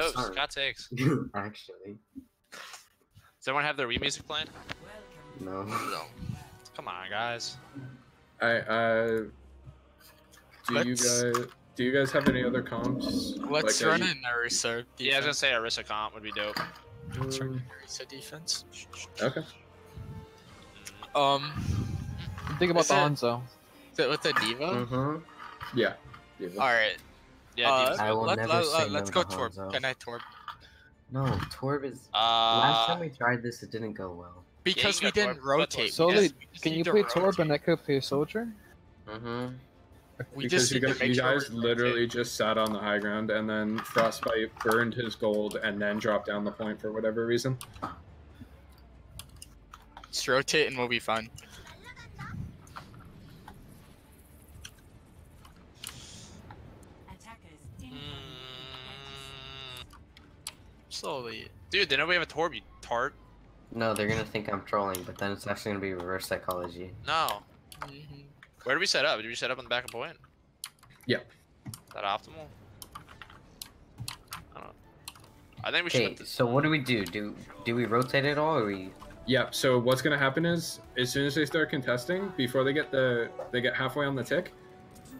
host. start. Scott takes. Actually, Does everyone have their Wii music playing? no. No. Come on, guys. Do you guys have any other comps? Let's like run an Narisa defense. Yeah, I was gonna say Arisa comp would be dope. Let's run an Narisa defense. Okay. Think about Is the it- Hanzo. Is it with the Diva? Mm-hmm. Yeah. Alright. Yeah, I will never say let's no go to Torb. Hanzo. Can I Torb? No, Torb is. Last time we tried this, it didn't go well. Because you we got didn't Torb. rotate. So, We just can you need to play Torb rotate. and I could play Soldier? Mm-hmm. We Because just you need to guys, make you sure guys we literally rotate. just sat on the high ground and then Frostbite burned his gold and then dropped down the point for whatever reason. Just rotate and we'll be fine. Slowly. Dude, they know we have a Torb, you tart. No, they're gonna think I'm trolling, but then it's actually gonna be reverse psychology. No. Where did we set up? Did we set up on the back of point? Yep. Is that optimal? I don't know. I think we Okay, should. so what do we do? Do we rotate it all, or we? Yep. So what's gonna happen is, as soon as they start contesting, before they get halfway on the tick,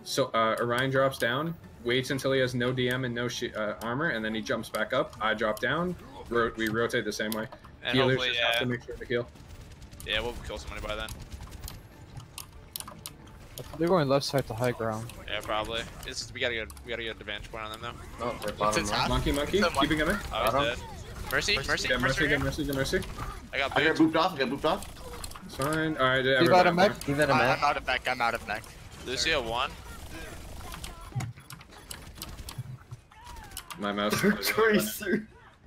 so Orion drops down, waits until he has no DM and no armor, and then he jumps back up. I drop down. We rotate the same way. And Healers hopefully, just have to make sure to heal. Yeah, we'll kill somebody by then. They're going left side to high ground. Yeah, probably. We gotta get a vantage point on them though. Oh, they're What's bottom its left. half? Monkey, The keeping him in. Oh, he's Bottom. dead. Mercy. Get mercy, right get here. mercy, get mercy. I got I got booped. booped off. I got booped off. It's fine. All right, Leave everybody. out a mech. Give that a I'm mech. out of mech. I'm out of mech. Lucio 1.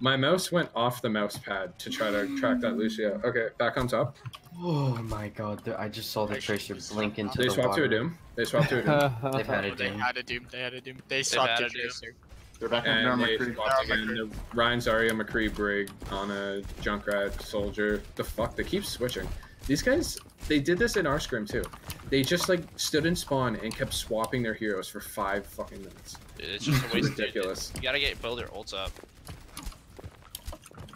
My mouse went off the mouse pad to try to track that Lucio. Okay, back on top. Oh my god, I just saw the Tracer blink into They the swapped to water. a Doom. They swapped to a Doom. They've had a They Doom. had a doom. They had a doom. They swapped had to a doom. Tracer. They're back on And they McCree. swapped They're on again. Ryan Zarya McCree Brig on a Junkrat Soldier. The fuck? They keep switching. These guys, they did this in our scrim too. They just like stood in spawn and kept swapping their heroes for 5 fucking minutes. Dude, it's just a waste of Ridiculous. You gotta build your ults up.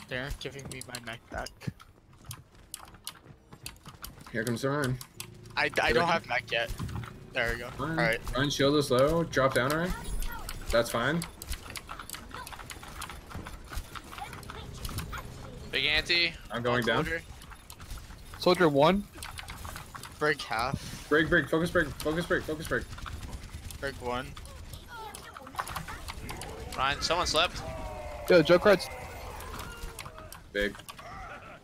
They're giving me my mech back. Here comes the Ryan. I don't have mech yet. There we go. Fine. Alright. Ryan shield is low. Drop down, Ryan. That's fine. Big Auntie. I'm going down. Soldier. Soldier 1. Break half. Brig, focus brig, focus brig, focus brig. Break 1. Ryan, someone slept. Yo, Junkrat's. Big.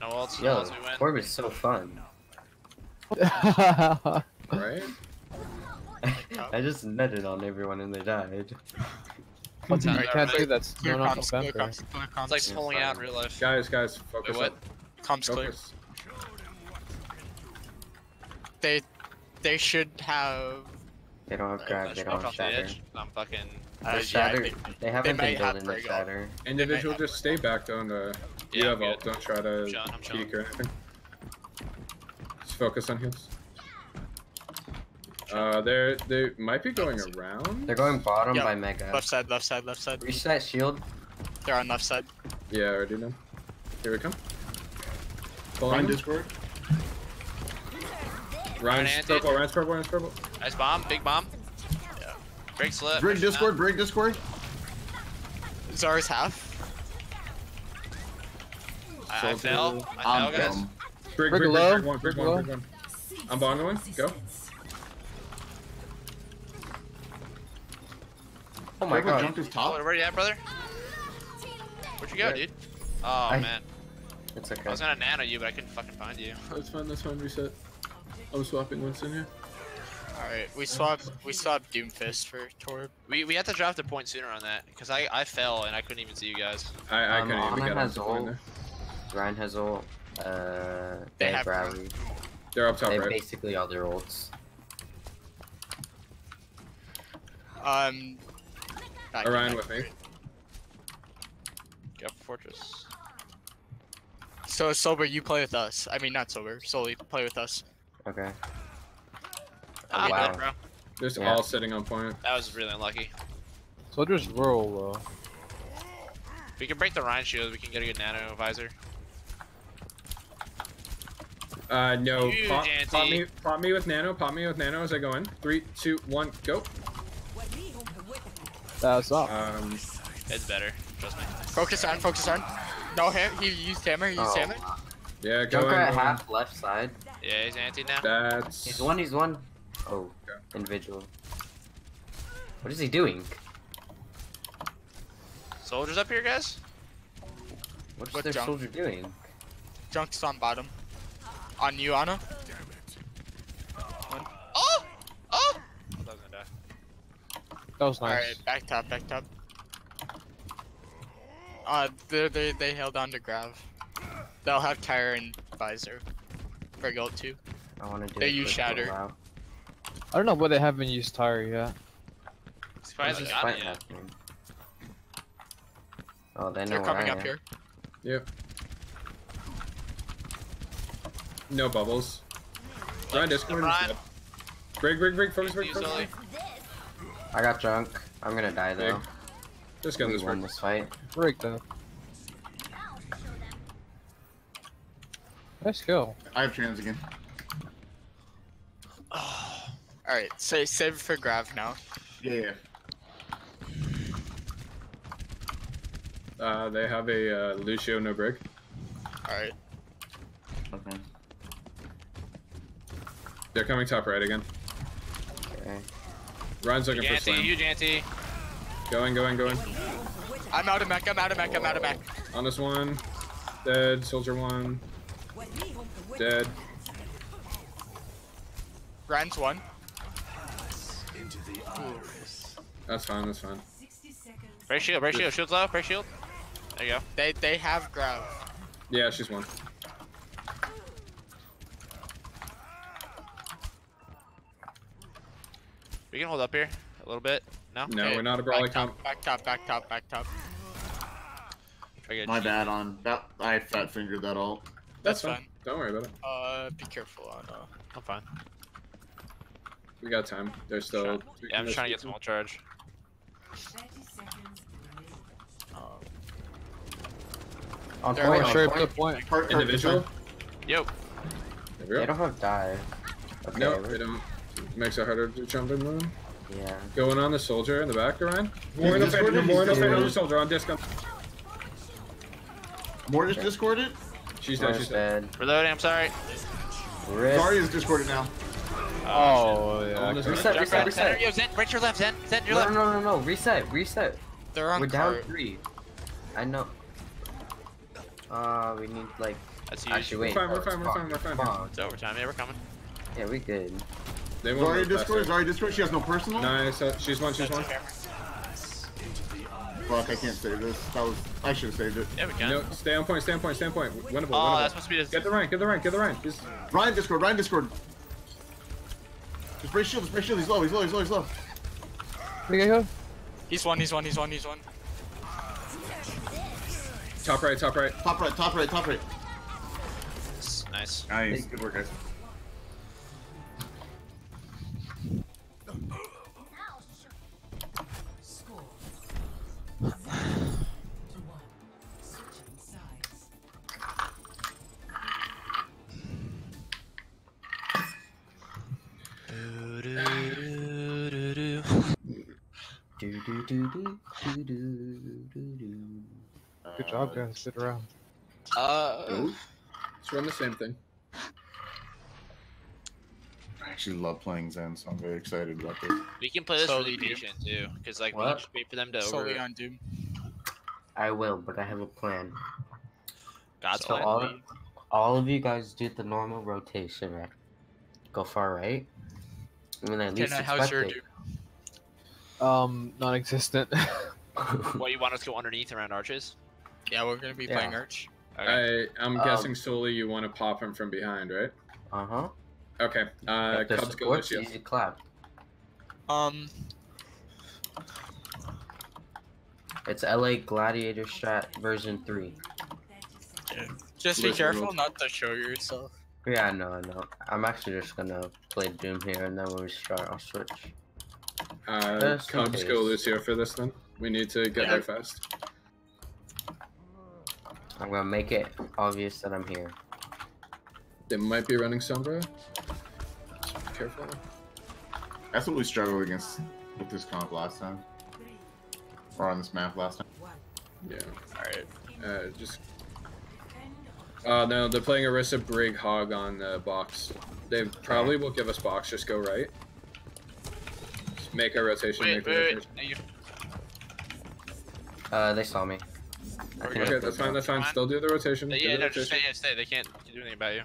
No ults. No Yo, ults. We win. Torb is so fun. Right? I just netted on everyone and they died. What's Alright, I can't right. do that's Clear not comms, clear November. comms, clear comms. It's like pulling out in real life. Guys, focus Wait, what? up. Comms clear. Focus. They should have. They don't have grab, they Walk don't have off the shatter. edge. I'm fucking. The Yeah, shatter, they- they haven't might been have building the Brago. shatter. Individual, just stay back though. You Yeah, have I'm ult. Don't try to I'm chilling. peek or anything. Just focus on heals. They might be going around. They're going bottom Yep. by Mega. Left side, left side, left side. Reset shield. They're on left side. Yeah, already done. Here we come. Find Following. Discord. Ryan's Anti. purple. Ryan's purple. Ryan's purple. Nice bomb. Big bomb. Yeah. Break slip. Brig Discord. Brig Discord. Zara's half. I fell. I I'm fell, guys. dumb. Brig low. one. Brig Brig one. low. Brig one. I'm bongoing. Go. Oh my Purple god. jumped his top. Where you at, brother? Where'd you go, Right. dude? Oh, I- man. It's I okay. was gonna nano you, but I couldn't fucking find you. That's fine. That's fine. Reset. I'm swapping Winston here. Alright, we swapped Doomfist for Torb. We had to drop the point sooner on that, because I fell and I couldn't even see you guys. I couldn't even Ana get has on ult. there. Ryan has ult. They They have have Bradley. They're up top, They have right? basically all their ults. Not Orion good. with me. Go for Fortress. So Sober, you play with us. I mean, not Sober. Solely play with us. Okay. Ah, wow. good, bro. They're just Yeah. all sitting on point. That was really unlucky. Soldier's rural though. we can break the Rhine shield. We can get a good nano visor. No. Huge Pop anti. me with nano. Pop me with nano as I go in. 3, 2, 1, go. That's up. It's better. Trust me. Focus on, focus on. No hit. He used hammer. He used hammer. Yeah, go Junkrat in. half left side. Yeah, he's anti now. That's. He's one. Oh, Okay. individual. What is he doing? Soldiers up here, guys. What's What their junk? soldier doing? Junk's on bottom. On you, Anna. Oh! Oh! I thought I was gonna die. That was nice. Alright, back top, back top. They held on to Grav. They'll have tire and visor. For gold too. I want to do. They a use quick shatter. rollout. I don't know why they haven't used tire yet. Surprised When's I this got fight it yet. happening? Oh, they know They're where coming I up am. here. Yep. No bubbles. Ryan Discord is Ryan. dead. Break, focus, You Sully. I got drunk. I'm gonna die though. Just get We this won break. this fight. Break that. Let's go. I have trans again. Alright, save it for Grav now. Yeah. They have a Lucio no break. Alright. Okay. They're coming top right again. Okay. Ryan's looking for Anti, slam. huge anti. Going. I'm out of mech, I'm out of mech, I'm out of mech. On this one. Dead. Soldier 1. Dead. Ryan's one. That's fine. Break shield, shield's low, break shield. There you go. They have Grav. Yeah, she's 1. We can hold up here a little bit. No? No, Okay, we're not a brawling comp. Back top, back top, back top. Try to get a My cheat. bad on that. I fat fingered that all. That's fine. fine. Don't worry about it. Be careful on I'm fine. We got time. There's still. Yeah, I'm just trying to get small charge. On They're point, right on Straight point. to point. Cart, Individual. Yo. There we They go. don't have die. Okay, No, we're- they don't. Makes it harder to jump in them. Yeah. Going on the soldier in the back, Ryan. He's More no discorded, favor, more no he's favor on the discorded. soldier on disco. Mortis discorded. She's dead. She's dead. Reloading, I'm sorry. Rip. Zarya's discorded now. Oh, yeah. On this one. Reset, Junkrat, reset, center, reset. yo, Zen, right your left, Zen, your No, left. no. Reset. They're on We're down cart. 3. I know. We need like. That's huge. Actually, wait. We're no, fine, it's we're fine. Come on. It's overtime, yeah, we're coming. Yeah, we good. They won't Zarya move discord. faster. Zarya discord. She has no personal. Nice. She's 1. She's 1. Fuck, I can't save this. That was. I should have saved it. Yeah, we can. No, stay on point. Winnable. Oh, that's supposed to be the... Get the rank. Just Ryan discord. Just break shield. He's low. Think I go? He's one. top right. Top right. Nice. Nice. Good work, guys. Good job, guys. Good round. let's run the same thing. I actually love playing Zen, so I'm very excited about this. We can play this Slowly, really dude. patient too, because like we What? just wait for them to Solely over. on Doom. I will, but I have a plan. God's So plan. all of you guys do the normal rotation, right? Go far right. I mean, at least How's your expect Doom? Non-existent. What, you want us to go underneath around arches? Yeah, we're gonna be Yeah. playing Arch. Okay. I'm guessing solely you want to pop him from behind, right? Uh huh. Okay. The Cubs go support's Lucio. easy clap. It's LA Gladiator Strat version 3. Just be Listen, careful Will. not to show yourself. Yeah, I know. I'm actually just gonna play Doom here, and then when we start, I'll switch. Just in Cubs go case. Lucio for this then. We need to get Yeah. there fast. I'm gonna make it obvious that I'm here. They might be running Sombra. So be careful. That's what we struggled against with this comp last time. Or on this map last time. Yeah. Alright. Just. No, they're playing Orisa Brig Hog on the box. They probably will give us box. Just go right. Just make a rotation. Wait, make a wait, rotation. wait. They saw me. I think Okay, I that's did fine. That's fine. Still do the rotation. Do Yeah, the no, just stay, rotation. yeah, stay. They can't do anything about you.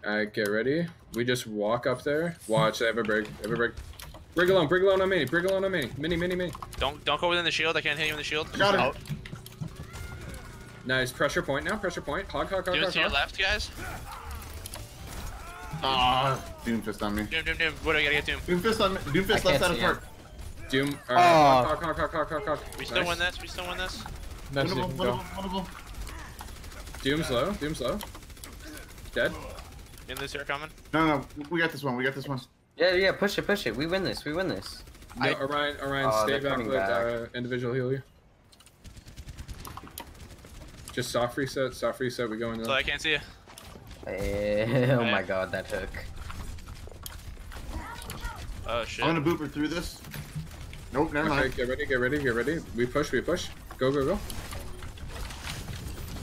Alright, get ready. We just walk up there. Watch. They have a brig. They have a brig. Brig alone. Brig alone on mini. Brig alone on mini. Mini. Don't go within the shield. I can't hit you in the shield. Got it. Out. Nice. Pressure point now. Pressure point. Hog. Doom to your left, guys. Ah, Doomfist on me. Doom. What do I gotta get Doom? Doomfist on me. Doomfist left can't side of see court. Doom. Oh. Hog. We still win this. We still win this. Nice, you can go. Doom's low. Dead. In this here coming. No, we got this one. Yeah, push it. We win this. No, Orion, Oh, stay they're back coming with back. individual heal you. Just soft reset, we go in So I can't see you. Oh my god, that hook. Oh shit. I'm gonna boot her through this. Nope, never Okay, mind. get ready. We push. Go.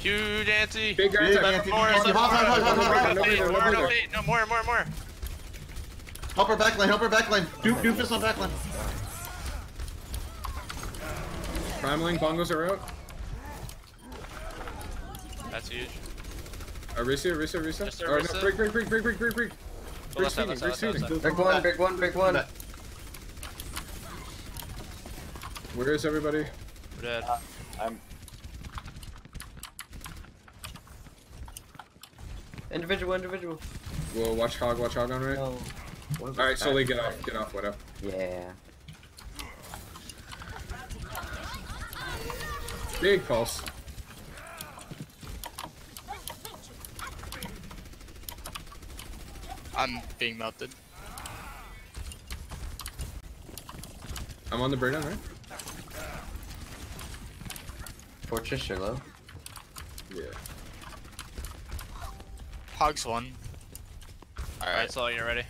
Huge anti. Big guy Big attack. anti. More. Help her backline. Doomfist on backline. Primaling, bongos are out. That's huge. Arisa. Just Oh no, Orisa. break. Go left side, left side. Big one. Where is everybody? We're dead. Individual. We'll watch hog on right. No. Alright, slowly get off, whatever. Yeah. Big pulse. I'm being melted. I'm on the breakdown, right? Fortress, you're low. Yeah. Hog's one. Alright, Alright. so you're ready.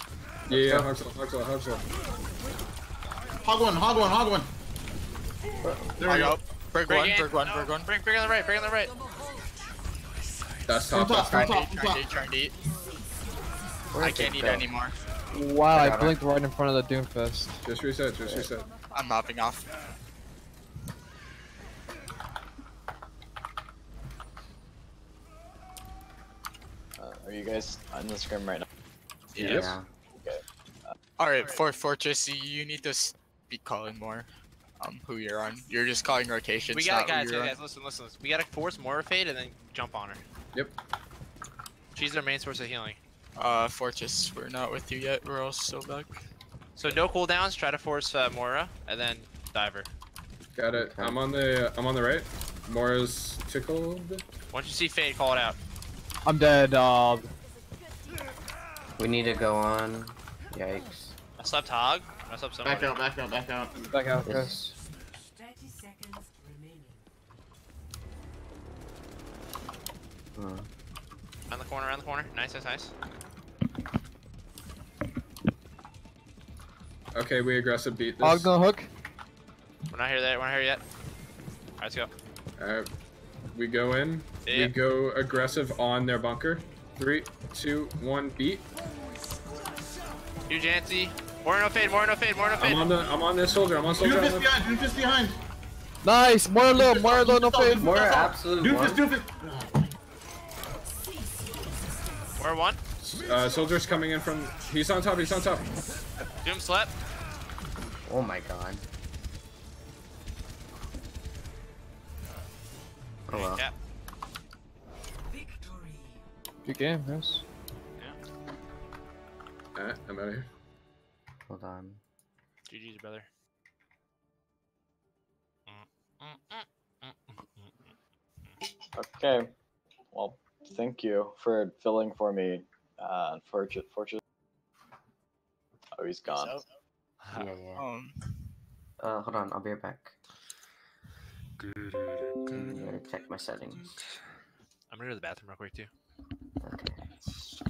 Yeah, hog's low. Hog one. There we Hog go. out. Brig one. Bring on the right. That's On top. top. Trying to eat. Where I did can't it eat go? anymore. Wow, I I got blinked right in front of the Doomfist. Just reset. I'm mopping off. Are you guys on the scrim right now? Yes. Yeah. Alright, Fortress, you need to be calling more. Who you're on. You're just calling rotations. We got not who guys, you're on. listen. We gotta force Morphade and then jump on her. Yep. She's their main source of healing. Fortress, we're not with you yet. We're all still back. So no cooldowns, try to force Mora, and then diver. Got it. I'm on the right. Mora's tickled. Once you see Fade, call it out. I'm dead. We need to go on. Yikes. I slept Hog. I slept someone. Back out. Back out, This. guys. 30 seconds remaining. Around the corner. Nice. Okay, we aggressive beat this. Hog no hook. We're not here yet. Alright, let's go. Alright, we go in. Yeah. We go aggressive on their bunker. 3, 2, 1, beat. Huge anti. More no fade. I'm on this soldier. I'm on soldier. Doomfist behind. Nice. More low, no fade. More absolute one. Doomfist. More one. Soldier's coming in from. He's on top. Doom slept. Oh my god. Oh well. Yeah. Victory. Good game, guys. Alright, I'm out of here. Hold on. GG's, brother. Okay. Well, thank you for filling for me. Fortune. Oh, he's gone. So, Yeah. Hold on, I'll be right back. I'm gonna check my settings. I'm gonna go to the bathroom real quick too. Okay.